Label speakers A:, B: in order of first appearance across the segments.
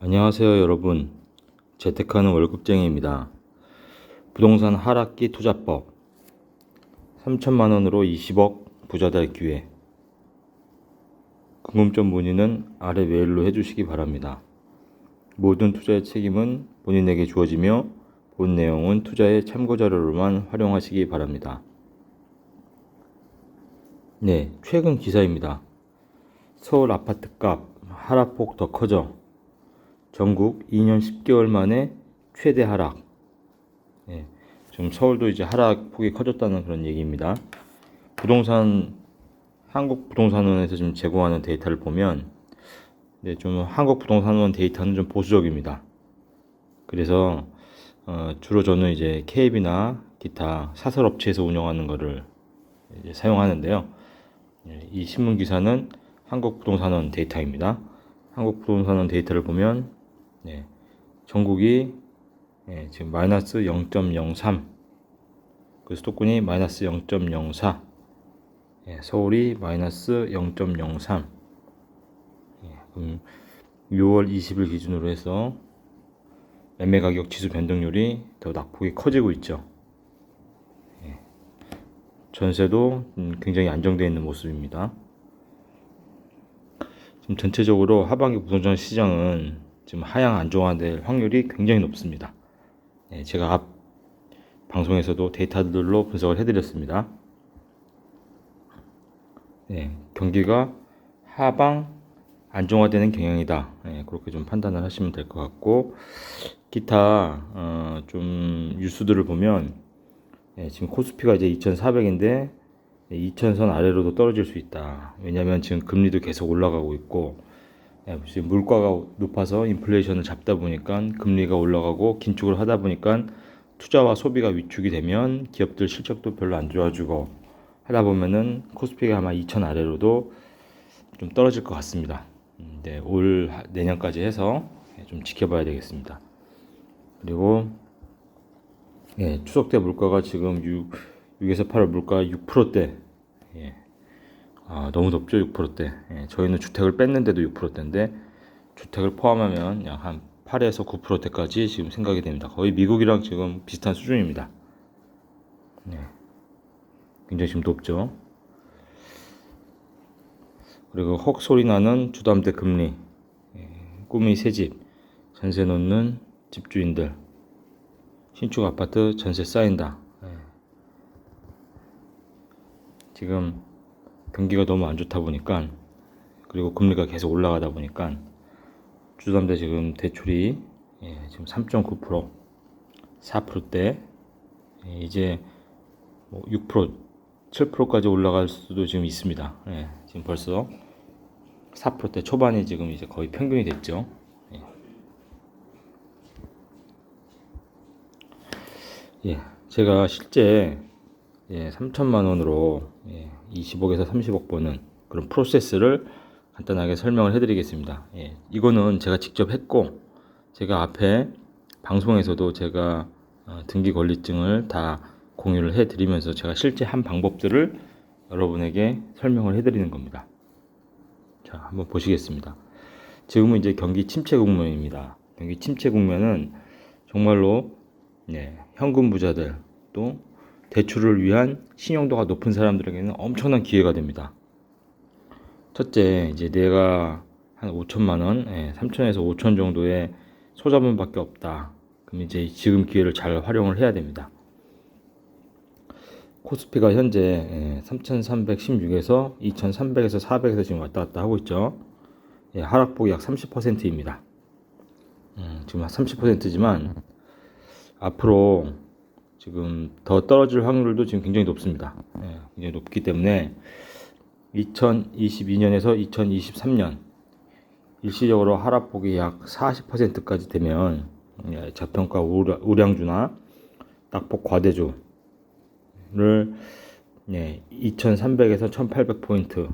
A: 안녕하세요 여러분, 재테크하는 월급쟁이입니다. 부동산 하락기 투자법 3천만원으로 20억 부자 될 기회. 궁금점 문의는 아래 메일로 해주시기 바랍니다. 모든 투자의 책임은 본인에게 주어지며 본 내용은 투자의 참고자료로만 활용하시기 바랍니다. 네, 최근 기사입니다. 서울 아파트값 하락폭 더 커져. 전국 2년 10개월 만에 최대 하락. 예, 지금 서울도 이제 하락폭이 커졌다는 그런 얘기입니다. 한국부동산원에서 지금 제공하는 데이터를 보면, 좀 한국부동산원 데이터는 좀 보수적입니다. 그래서 주로 저는 이제 KB나 기타 사설업체에서 운영하는 거를 이제 사용하는데요. 이 신문 기사는 한국부동산원 데이터입니다. 한국부동산원 데이터를 보면 전국이 지금 마이너스 0.03, 그 수도권이 마이너스 0.04, 서울이 마이너스 0.03. 그럼 6월 20일 기준으로 해서 매매 가격 지수 변동률이 더 낙폭이 커지고 있죠. 전세도 굉장히 안정되어 있는 모습입니다. 지금 전체적으로 하반기 부동산 시장은 지금 하향 안정화될 확률이 굉장히 높습니다. 제가 앞 방송에서도 데이터들로 분석을 해드렸습니다. 경기가 하방 안정화되는 경향이다. 그렇게 좀 판단을 하시면 될 것 같고, 기타 좀 뉴스들을 보면 지금 코스피가 이제 2,400인데 2,000선 아래로도 떨어질 수 있다. 왜냐하면 지금 금리도 계속 올라가고 있고, 지금 물가가 높아서 인플레이션을 잡다 보니까 금리가 올라가고 긴축을 하다 보니까 투자와 소비가 위축이 되면 기업들 실적도 별로 안 좋아지고 하다 보면은 코스피가 아마 2,000 아래로도 좀 떨어질 것 같습니다. 내년까지 해서 좀 지켜봐야 되겠습니다. 그리고 추석 때 물가가 지금 6에서 8월 물가 6%대. 너무 덥죠. 6%대. 저희는 주택을 뺐는데도 6%대인데 주택을 포함하면 약 한 8에서 9%대까지 지금 생각이 됩니다. 거의 미국이랑 지금 비슷한 수준입니다. 굉장히 지금 높죠. 그리고 헉 소리 나는 주담대 금리, 꿈이 새집, 전세 놓는 집주인들, 신축 아파트 전세 쌓인다. 지금 경기가 너무 안 좋다 보니까, 그리고 금리가 계속 올라가다 보니까 주담대 지금 대출이 지금 3.9%, 4%대, 이제 뭐 6%, 7%까지 올라갈 수도 지금 있습니다. 지금 벌써 4%대 초반이 지금 이제 거의 평균이 됐죠. 제가 실제 3천만 원으로 20억에서 30억 버는 그런 프로세스를 간단하게 설명을 해드리겠습니다. 이거는 제가 직접 했고, 제가 앞에 방송에서도 제가 등기 권리증을 다 공유를 해드리면서 제가 실제 한 방법들을 여러분에게 설명을 해드리는 겁니다. 자, 한번 보시겠습니다. 지금은 이제 경기 침체 국면입니다. 경기 침체 국면은 정말로 현금 부자들 또 대출을 위한 신용도가 높은 사람들에게는 엄청난 기회가 됩니다. 첫째, 이제 내가 한 5천만 원, 3천에서 5천 정도의 소자본밖에 없다. 그럼 이제 지금 기회를 잘 활용을 해야 됩니다. 코스피가 현재 3,316에서 2,300에서 400에서 지금 왔다 갔다 하고 있죠. 하락폭이 약 30%입니다. 지금 30%지만 앞으로 지금 더 떨어질 확률도 지금 굉장히 높습니다. 굉장히 높기 때문에 2022년에서 2023년 일시적으로 하락폭이 약 40%까지 되면 저평가 우량주나 낙폭 과대주를 2300에서 1800포인트,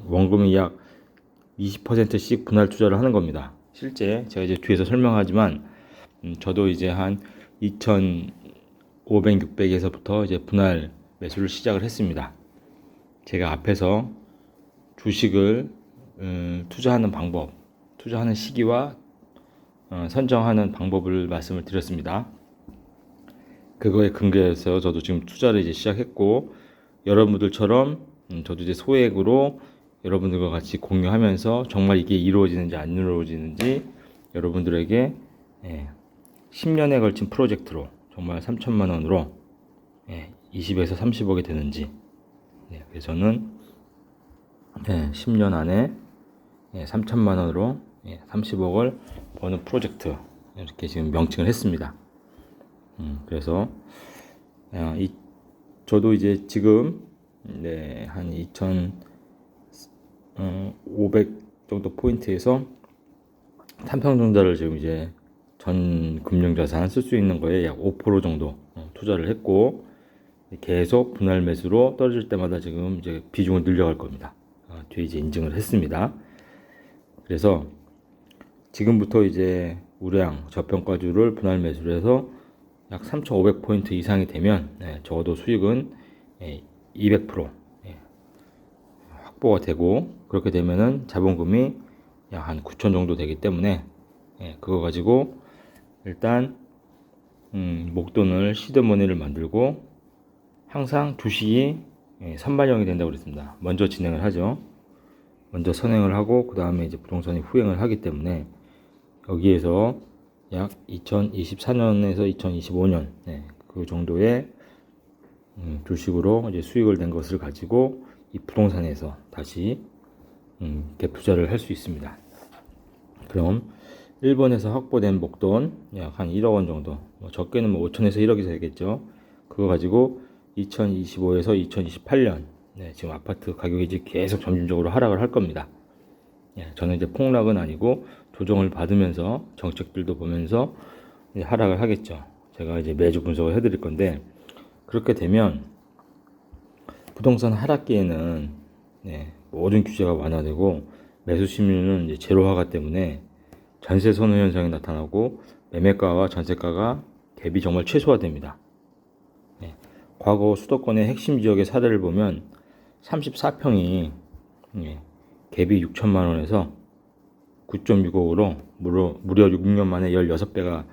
A: 원금이 약 20%씩 분할 투자를 하는 겁니다. 실제 제가 이제 뒤에서 설명하지만 저도 이제 한 2500, 600에서부터 이제 분할 매수를 시작을 했습니다. 제가 앞에서 주식을 투자하는 방법, 투자하는 시기와 선정하는 방법을 말씀을 드렸습니다. 그거에 근거해서 저도 지금 투자를 이제 시작했고, 여러분들처럼 저도 이제 소액으로 여러분들과 같이 공유하면서 정말 이게 이루어지는지 안 이루어지는지 여러분들에게 10년에 걸친 프로젝트로 정말 3천만 원으로 20에서 30억이 되는지, 그래서 저는 10년 안에 3천만 원으로 30억을 버는 프로젝트, 이렇게 지금 명칭을 했습니다. 그래서 저도 이제 지금 한 2,500 정도 포인트에서 삼성전자를 지금 이제 전 금융자산 쓸 수 있는 거에 약 5% 정도 투자를 했고, 계속 분할 매수로 떨어질 때마다 지금 이제 비중을 늘려갈 겁니다. 뒤에 이제 인증을 했습니다. 그래서 지금부터 이제 우량 저평가주를 분할 매수를 해서 약 3,500포인트 이상이 되면 적어도 수익은 200% 확보가 되고, 그렇게 되면은 자본금이 약 한 9천 정도 되기 때문에 그거 가지고 일단 목돈을 시드머니를 만들고, 항상 주식이 선반영이 된다고 그랬습니다. 먼저 진행을 하죠. 먼저 선행을 하고 그 다음에 이제 부동산이 후행을 하기 때문에 여기에서 약 2024년에서 2025년 그 정도의 주식으로 이제 수익을 낸 것을 가지고 이 부동산에서 다시 갭 투자를 할 수 있습니다. 그럼 일본에서 확보된 목돈 약 한 1억 원 정도, 적게는 5천에서 1억이 되겠죠. 그거 가지고 2025에서 2028년 지금 아파트 가격이 이제 계속 점진적으로 하락을 할 겁니다. 저는 이제 폭락은 아니고 조정을 받으면서 정책들도 보면서 하락을 하겠죠. 제가 이제 매주 분석을 해드릴 건데, 그렇게 되면 부동산 하락기에는 모든 규제가 완화되고 매수 심리는 이제 제로화가 때문에 전세 선호 현상이 나타나고 매매가와 전세가가 갭이 정말 최소화됩니다. 과거 수도권의 핵심 지역의 사례를 보면 34평이 갭이 6천만 원에서 9.65로 무려 6년 만에 16배가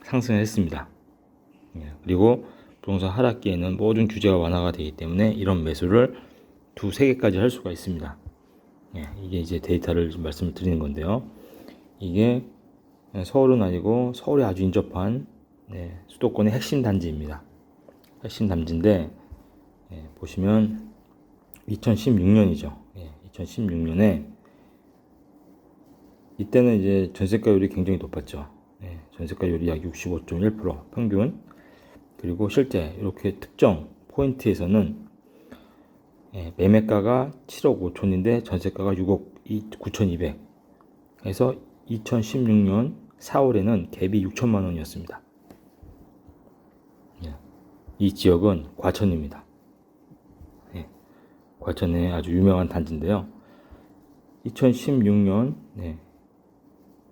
A: 상승했습니다. 그리고 부동산 하락기에는 모든 규제가 완화가 되기 때문에 이런 매수를 2-3개까지 할 수가 있습니다. 이게 이제 데이터를 말씀을 드리는 건데요. 이게 서울은 아니고 서울에 아주 인접한 수도권의 핵심 단지입니다. 핵심 단지인데 보시면 2016년이죠. 2016년에 이때는 이제 전세가율이 굉장히 높았죠. 전세가율이 약 65.1% 평균. 그리고 실제 이렇게 특정 포인트에서는 매매가가 7억 5천인데 전세가가 6억 9,200. 해서 2016년 4월에는 갭이 6천만 원이었습니다. 이 지역은 과천입니다. 과천의 아주 유명한 단지인데요. 2016년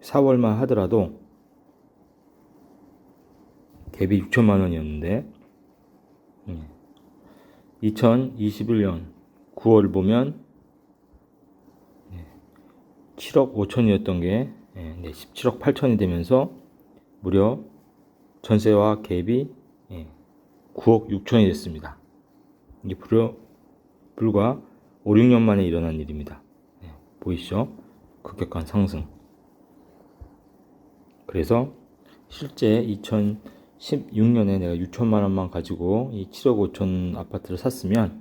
A: 4월만 하더라도 갭이 6천만 원이었는데 2021년 9월 보면 7억 5천이었던 게 17억 8천이 되면서 무려 전세와 갭이 9억 6천이 됐습니다. 이게 불과 5, 6년 만에 일어난 일입니다. 보이시죠? 급격한 상승. 그래서 실제 2016년에 내가 6천만 원만 가지고 이 7억 5천 아파트를 샀으면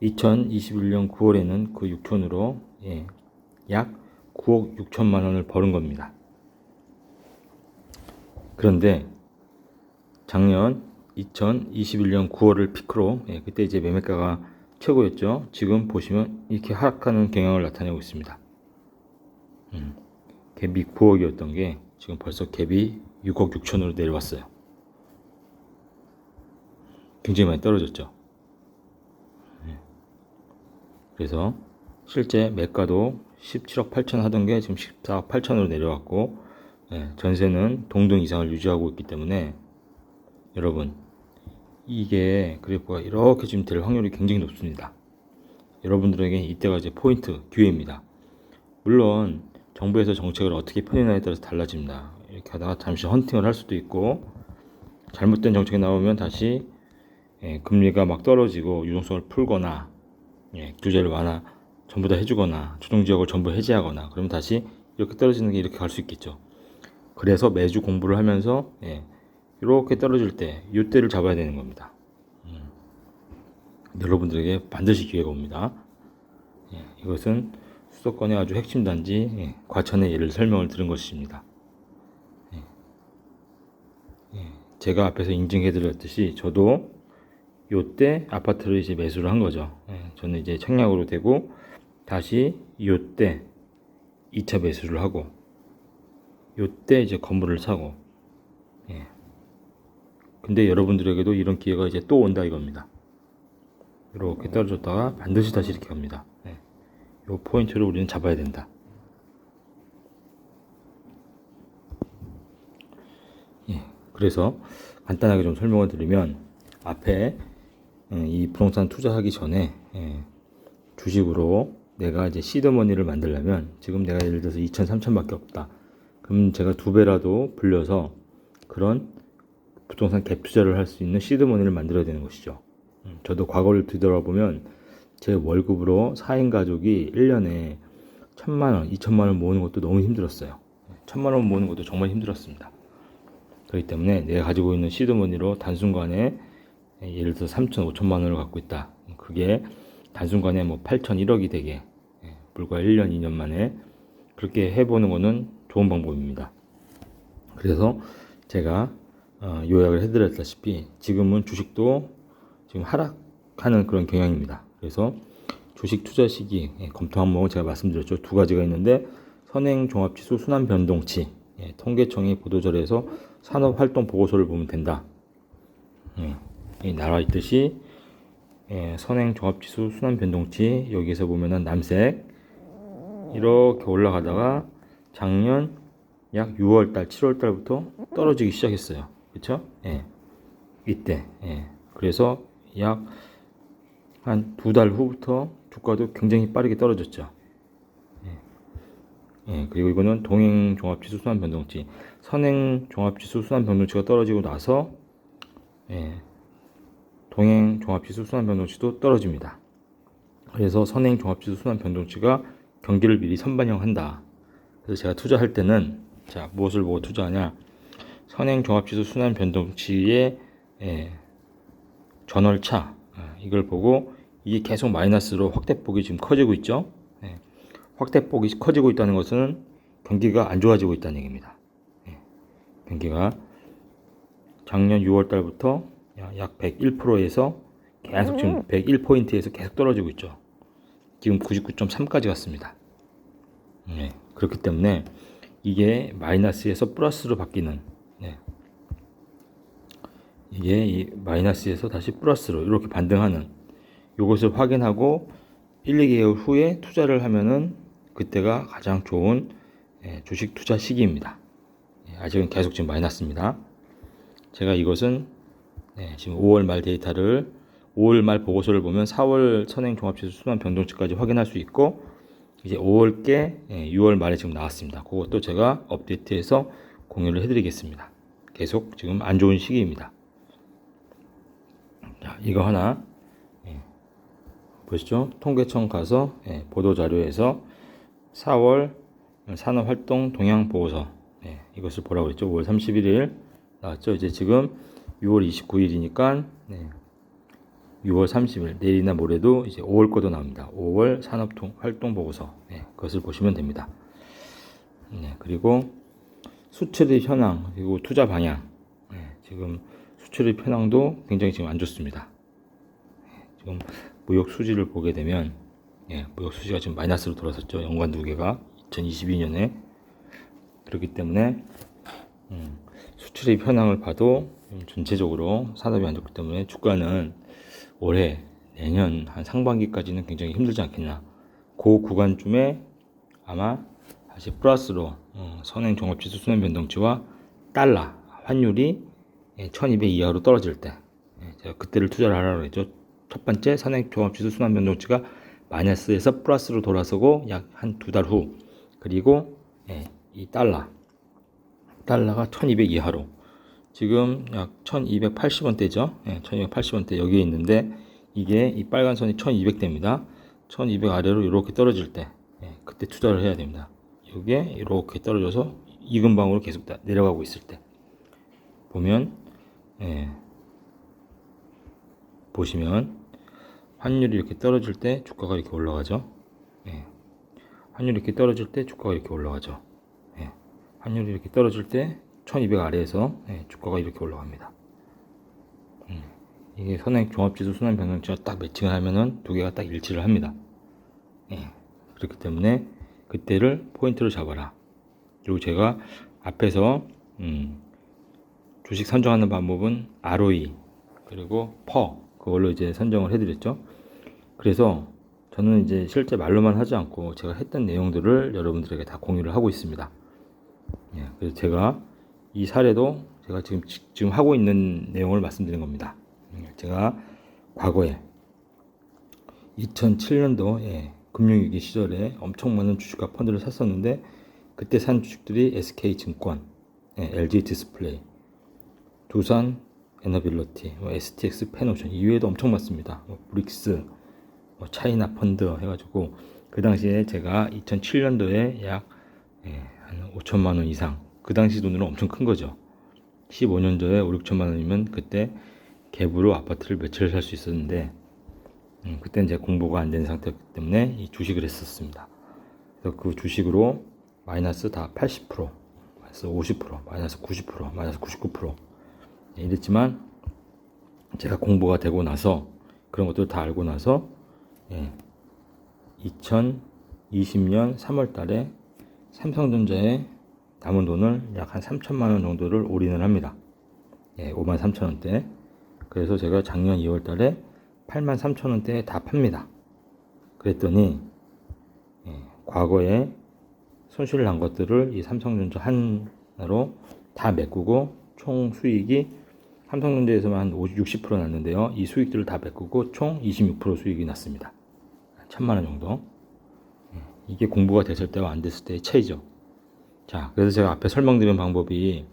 A: 2021년 9월에는 그 6천으로 약 9억 6천만 원을 버는 겁니다. 그런데 작년 2021년 9월을 피크로 그때 이제 매매가가 최고였죠. 지금 보시면 이렇게 하락하는 경향을 나타내고 있습니다. 갭이 9억이었던 게 지금 벌써 갭이 6억 6천으로 내려왔어요. 굉장히 많이 떨어졌죠. 그래서 실제 매가도 17억 8천 하던 게 지금 14억 8천으로 내려왔고, 전세는 동등 이상을 유지하고 있기 때문에 여러분, 이게 그래프가 이렇게 지금 될 확률이 굉장히 높습니다. 여러분들에게 이때가 이제 포인트 기회입니다. 물론 정부에서 정책을 어떻게 펴느냐에 따라서 달라집니다. 이렇게 하다가 잠시 헌팅을 할 수도 있고, 잘못된 정책이 나오면 다시 금리가 막 떨어지고 유동성을 풀거나 규제를 전부 다 해주거나 조정지역을 전부 해제하거나, 그러면 다시 이렇게 떨어지는 게 이렇게 갈 수 있겠죠. 그래서 매주 공부를 하면서 이렇게 떨어질 때 이때를 잡아야 되는 겁니다. 여러분들에게 반드시 기회가 옵니다. 이것은 수도권의 아주 핵심 단지 과천의 예를 설명을 들은 것입니다. 제가 앞에서 인증해 드렸듯이 저도 요때 아파트를 이제 매수를 한 거죠. 저는 이제 청약으로 되고 다시 요때 2차 매수를 하고 요때 이제 건물을 사고, 근데 여러분들에게도 이런 기회가 이제 또 온다 이겁니다. 이렇게 떨어졌다가 반드시 다시 이렇게 갑니다. 요 포인트를 우리는 잡아야 된다. 그래서 간단하게 좀 설명을 드리면, 앞에 이 부동산 투자하기 전에 주식으로 내가 이제 시드머니를 만들려면, 지금 내가 예를 들어서 2천, 3천밖에 없다. 그럼 제가 2배라도 불려서 그런 부동산 갭 투자를 할 수 있는 시드머니를 만들어야 되는 것이죠. 저도 과거를 뒤돌아보면 제 월급으로 4인 가족이 1년에 1,000만원, 2,000만원 모으는 것도 너무 힘들었어요. 1,000만원 모으는 것도 정말 힘들었습니다. 그렇기 때문에 내가 가지고 있는 시드머니로 단순간에 예를 들어 3천, 5천만원을 갖고 있다. 그게 단순간에 뭐 8천, 1억이 되게 불과 1년, 2년 만에 그렇게 해보는 것은 좋은 방법입니다. 그래서 제가 요약을 해드렸다시피 지금은 주식도 지금 하락하는 그런 경향입니다. 그래서 주식 투자 시기 검토 항목은 제가 말씀드렸죠. 두 가지가 있는데, 선행종합지수 순환변동치, 통계청이 보도자료에서 산업활동보고서를 보면 된다. 나와 있듯이 선행종합지수 순환변동치, 여기서 보면은 남색 이렇게 올라가다가 작년 약 6월달, 7월달부터 떨어지기 시작했어요. 그쵸? 이때. 그래서 약 한 2달 후부터 주가도 굉장히 빠르게 떨어졌죠. 그리고 이거는 동행종합지수 순환변동치, 선행종합지수 순환변동치가 떨어지고 나서 동행종합지수 순환변동치도 떨어집니다. 그래서 선행종합지수 순환변동치가 경기를 미리 선반영한다. 그래서 제가 투자할 때는, 자, 무엇을 보고 투자하냐? 선행종합지수 순환변동치의 전월차, 이걸 보고 이게 계속 마이너스로 확대폭이 지금 커지고 있죠. 확대폭이 커지고 있다는 것은 경기가 안 좋아지고 있다는 얘기입니다. 경기가 작년 6월 달부터 약 101%에서 계속 지금 101포인트에서 계속 떨어지고 있죠. 지금 99.3까지 갔습니다. 그렇기 때문에 이게 마이너스에서 플러스로 바뀌는, 이게 이 마이너스에서 다시 플러스로 이렇게 반등하는, 이것을 확인하고 1, 2개월 후에 투자를 하면은 그때가 가장 좋은 주식 투자 시기입니다. 아직은 계속 지금 마이너스입니다. 제가 이것은 지금 5월 말 데이터를, 5월 말 보고서를 보면 4월 선행종합지수 순환 변동치까지 확인할 수 있고, 이제 5월께 6월 말에 지금 나왔습니다. 그것도 제가 업데이트해서 공유를 해드리겠습니다. 계속 지금 안 좋은 시기입니다. 자, 이거 하나 보시죠. 통계청 가서 보도자료에서 4월 산업활동 동향 보고서, 이것을 보라고 했죠. 5월 31일 나왔죠. 이제 지금 6월 29일이니까 6월 30일, 내일이나 모레도 이제 5월 거도 나옵니다. 5월 산업활동 보고서, 그것을 보시면 됩니다. 그리고 수출입 현황, 그리고 투자 방향, 지금 수출입 현황도 굉장히 지금 안 좋습니다. 지금 무역 수지를 보게 되면 무역 수지가 지금 마이너스로 돌아섰죠. 연간 두 개가 2022년에. 그렇기 때문에 수출입 현황을 봐도 전체적으로 산업이 안 좋기 때문에 주가는 올해, 내년 한 상반기까지는 굉장히 힘들지 않겠나. 그 구간쯤에 아마 다시 플러스로 선행종합지수 순환변동치와 달러 환율이 1200 이하로 떨어질 때, 제가 그때를 투자를 하라고 했죠. 첫 번째, 선행종합지수 순환변동치가 마이너스에서 플러스로 돌아서고 약 한 2달 후, 그리고 예, 이 달러가 1200 이하로 지금 약 1280원대죠. 예, 1280원대 여기에 있는데 이게 이 빨간 선이 1200대입니다. 1200 아래로 이렇게 떨어질 때 예, 그때 투자를 해야 됩니다. 이게 이렇게 떨어져서 이 근방으로 계속 내려가고 있을 때 보면 예, 보시면 환율이 이렇게 떨어질 때 주가가 이렇게 올라가죠. 예, 환율이 이렇게 떨어질 때 주가가 이렇게 올라가죠. 예, 환율이 이렇게 떨어질 때 1200 아래에서 예, 주가가 이렇게 올라갑니다. 이게 선행 종합지수 순환 변동치와 딱 매칭을 하면은 두 개가 딱 일치를 합니다. 예, 그렇기 때문에 그때를 포인트로 잡아라. 그리고 제가 앞에서 주식 선정하는 방법은 ROE 그리고 퍼 그걸로 이제 선정을 해드렸죠. 그래서 저는 이제 실제 말로만 하지 않고 제가 했던 내용들을 여러분들에게 다 공유를 하고 있습니다. 예, 그래서 제가 이 사례도 제가 지금 하고 있는 내용을 말씀드린 겁니다. 제가 과거에 2007년도 금융위기 시절에 엄청 많은 주식과 펀드를 샀었는데 그때 산 주식들이 SK증권, LG디스플레이, 두산 에너빌리티, STX 펜오션 이외에도 엄청 많습니다. 브릭스, 차이나 펀드 해가지고 그 당시에 제가 2007년도에 약 한 5천만 원 이상 그 당시 돈으로 엄청 큰 거죠. 15년 전에 5, 6천만 원이면 그때 갭으로 아파트를 몇 채를 살 수 있었는데 그때 이제 공부가 안 된 상태였기 때문에 이 주식을 했었습니다. 그래서 그 주식으로 마이너스 다 80%, 마이너스 50%, 마이너스 90%, 마이너스 99% 이랬지만 제가 공부가 되고 나서 그런 것들을 다 알고 나서 2020년 3월 달에 삼성전자에 남은 돈을 약 한 3천만 원 정도를 올인을 합니다. 5만 3천 원대. 그래서 제가 작년 2월 달에 8만 3천 원대에 다 팝니다. 그랬더니 과거에 손실을 난 것들을 이 삼성전자 하나로 다 메꾸고 총 수익이 삼성전자에서만 한 60% 났는데요. 이 수익들을 다 메꾸고 총 26% 수익이 났습니다. 1,000만 원 정도. 이게 공부가 됐을 때와 안 됐을 때의 차이죠. 자, 그래서 제가 앞에 설명드린 방법이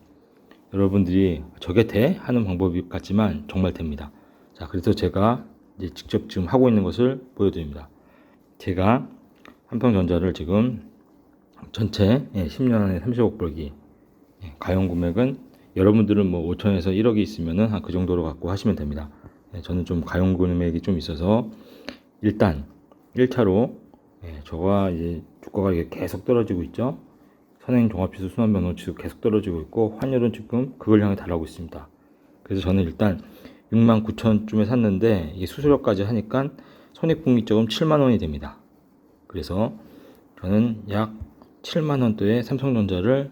A: 여러분들이 저게 돼? 하는 방법이 같지만 정말 됩니다. 자, 그래서 제가 이제 직접 지금 하고 있는 것을 보여드립니다. 제가 삼성전자를 지금 전체 10년 안에 30억 벌기 가용 금액은 여러분들은 뭐 5천에서 1억이 있으면은 한 그 정도로 갖고 하시면 됩니다. 저는 좀 가용 금액이 좀 있어서 일단 1차로 저가 이제 주가가 이게 계속 떨어지고 있죠. 선행 종합지수 순환 변동치도 계속 떨어지고 있고 환율은 지금 그걸 향해 달하고 있습니다. 그래서 저는 일단 69,000원쯤에 샀는데 이게 수수료까지 하니까 손익분기점은 7만 원이 됩니다. 그래서 저는 약 7만 원대의 삼성전자를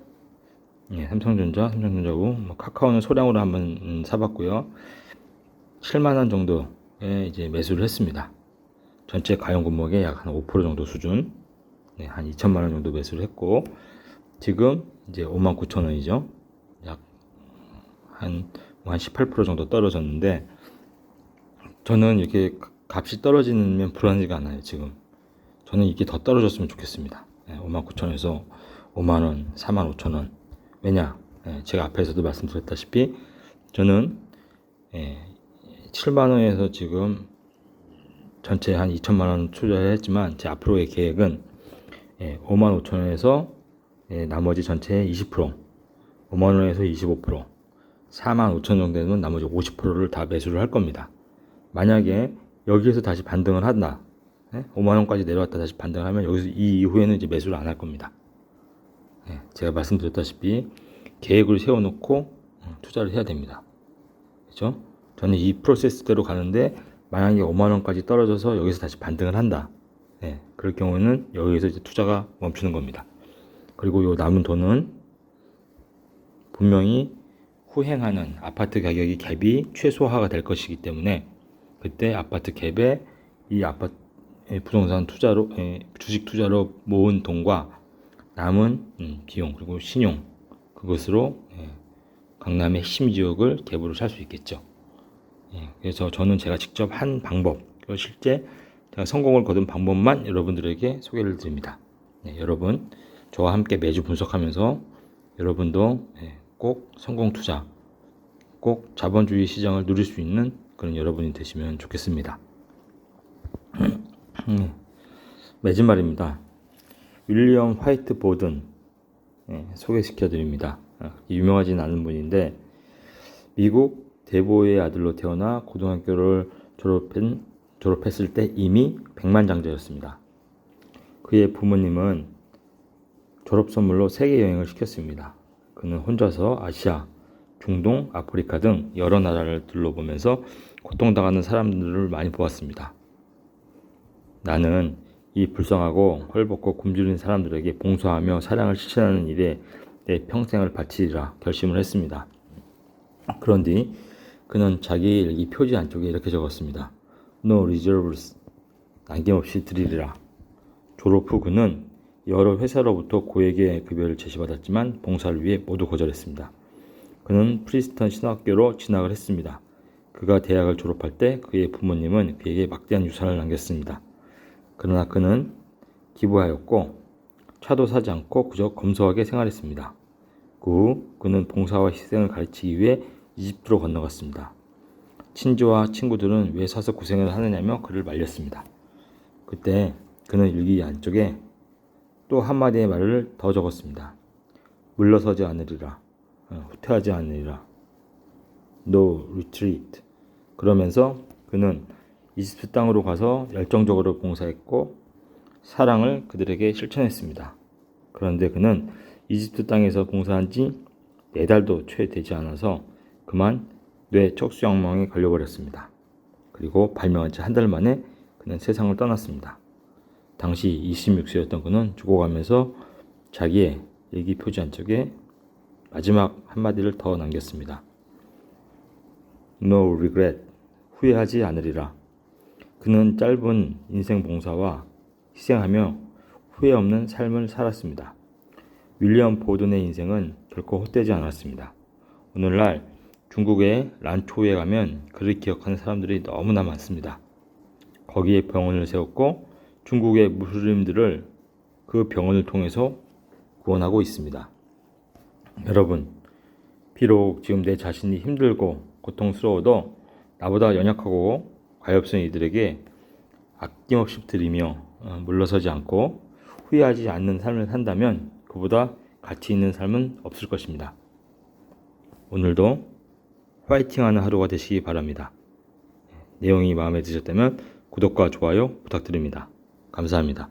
A: 삼성전자고 뭐 카카오는 소량으로 한번 사봤고요. 7만 원 정도에 이제 매수를 했습니다. 전체 가용 금액의 약 한 5% 정도 수준, 한 2천만 원 정도 매수를 했고 지금 이제 59,000원이죠. 약 한 18% 정도 떨어졌는데 저는 이렇게 값이 떨어지면 불안하지가 않아요. 지금 저는 이게 더 떨어졌으면 좋겠습니다. 59,000원에서 5만원, 45,000원. 왜냐? 제가 앞에서도 말씀드렸다시피 저는 7만원에서 지금 전체 한 2천만원 투자를 했지만 제 앞으로의 계획은 55,000원에서 나머지 전체의 20%, 5만원에서 25%, 45,000원 정도 되면 나머지 50%를 다 매수를 할 겁니다. 만약에 여기에서 다시 반등을 한다, 5만원까지 내려왔다 다시 반등을 하면 여기서 이 이후에는 이제 매수를 안 할 겁니다. 제가 말씀드렸다시피 계획을 세워놓고 투자를 해야 됩니다. 그렇죠? 저는 이 프로세스대로 가는데 만약에 5만원까지 떨어져서 여기서 다시 반등을 한다. 그럴 경우에는 여기서 이제 투자가 멈추는 겁니다. 그리고 요 남은 돈은 분명히 후행하는 아파트 가격이 갭이 최소화가 될 것이기 때문에 그때 아파트 갭에 이 아파트 부동산 투자로 주식 투자로 모은 돈과 남은 비용 그리고 신용 그것으로 강남의 핵심 지역을 갭으로 살 수 있겠죠. 그래서 저는 제가 직접 한 방법, 실제 제가 성공을 거둔 방법만 여러분들에게 소개를 드립니다. 여러분 저와 함께 매주 분석하면서 여러분도 꼭 성공 투자, 꼭 자본주의 시장을 누릴 수 있는 그런 여러분이 되시면 좋겠습니다. 맺은 말입니다. 윌리엄 화이트 보든 소개시켜 드립니다. 유명하진 않은 분인데 미국 대보의 아들로 태어나 고등학교를 졸업했을 때 이미 백만장자였습니다. 그의 부모님은 졸업 선물로 세계 여행을 시켰습니다. 그는 혼자서 아시아, 중동, 아프리카 등 여러 나라를 둘러보면서 고통당하는 사람들을 많이 보았습니다. 나는 이 불쌍하고 헐벗고 굶주린 사람들에게 봉사하며 사랑을 실천하는 일에 내 평생을 바치리라 결심을 했습니다. 그런 뒤 그는 자기의 일기 표지 안쪽에 이렇게 적었습니다. No reserves, 남김없이 드리리라. 졸업 후 그는 여러 회사로부터 고액의 급여를 제시받았지만 봉사를 위해 모두 거절했습니다. 그는 프리스턴 신학교로 진학을 했습니다. 그가 대학을 졸업할 때 그의 부모님은 그에게 막대한 유산을 남겼습니다. 그러나 그는 기부하였고 차도 사지 않고 그저 검소하게 생활했습니다. 그 후 그는 봉사와 희생을 가르치기 위해 이집트로 건너갔습니다. 친지와 친구들은 왜 사서 고생을 하느냐며 그를 말렸습니다. 그때 그는 일기 안쪽에 또 한마디의 말을 더 적었습니다. 물러서지 않으리라. 후퇴하지 않으리라. No retreat. 그러면서 그는 이집트 땅으로 가서 열정적으로 봉사했고 사랑을 그들에게 실천했습니다. 그런데 그는 이집트 땅에서 봉사한 지 4달도 채 되지 않아서 그만 뇌 척수약망에 걸려버렸습니다. 그리고 발명한 지 한 달 만에 그는 세상을 떠났습니다. 당시 26세였던 그는 죽어가면서 자기의 일기 표지 안쪽에 마지막 한마디를 더 남겼습니다. No regret. 후회하지 않으리라. 그는 짧은 인생 봉사와 희생하며 후회 없는 삶을 살았습니다. 윌리엄 보든의 인생은 결코 헛되지 않았습니다. 오늘날 중국의 란초에 가면 그를 기억하는 사람들이 너무나 많습니다. 거기에 병원을 세웠고 중국의 무슬림들을 그 병원을 통해서 구원하고 있습니다. 여러분, 비록 지금 내 자신이 힘들고 고통스러워도 나보다 연약하고 가엾은 이들에게 아낌없이 드리며 물러서지 않고 후회하지 않는 삶을 산다면 그보다 가치 있는 삶은 없을 것입니다. 오늘도 화이팅하는 하루가 되시기 바랍니다. 내용이 마음에 드셨다면 구독과 좋아요 부탁드립니다. 감사합니다.